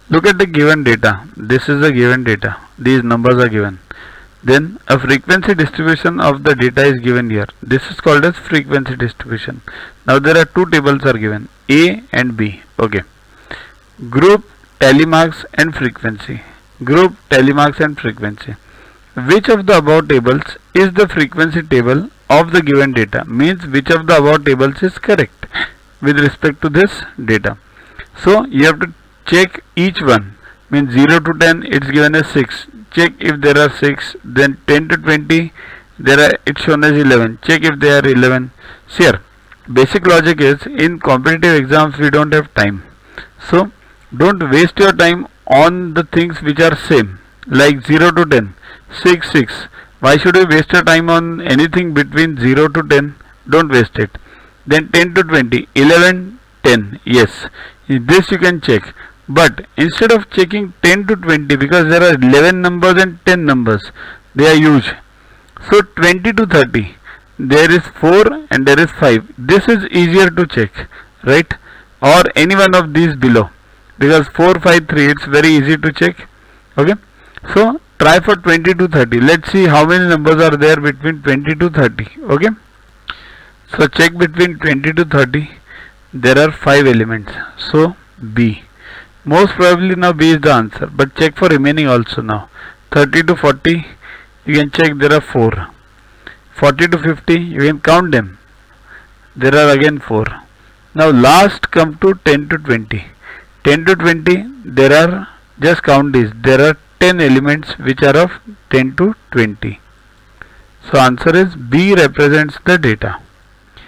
Look at the given data. This is the given data. These numbers are given. Then a frequency distribution of the data is given here. This is called as frequency distribution. Now there are two tables are given, A and B. Okay. Group, tally marks and frequency. Group, tally marks and frequency. Which of the above tables is the frequency table of the given data? Means which of the above tables is correct with respect to this data. So you have to check each one. Means 0 to 10 it's given as 6. Check if there are 6. Then 10 to 20 it's shown as 11. Check if they are 11. See here, basic logic is in competitive exams we don't have time. So don't waste your time on the things which are same, like 0 to 10, 6, 6. Why should you waste your time on anything between 0 to 10? Don't waste it. Then 10 to 20, 11, 10. Yes, this you can check. But instead of checking 10 to 20, because there are 11 numbers and 10 numbers, they are huge. So 20 to 30, there is 4 and there is 5. This is easier to check, right? Or any one of these below, because 4, 5, 3, it's very easy to check. Okay. So try for 20 to 30. Let's see how many numbers are there between 20 to 30. Okay. So check between 20 to 30. There are 5 elements. So B. Most probably now B is the answer. But check for remaining also now. 30 to 40. You can check there are 4. 40 to 50. You can count them. There are again 4. Now last come to 10 to 20. 10 to 20. There are, just count these. There are 10 elements which are of 10 to 20. So answer is B represents the data.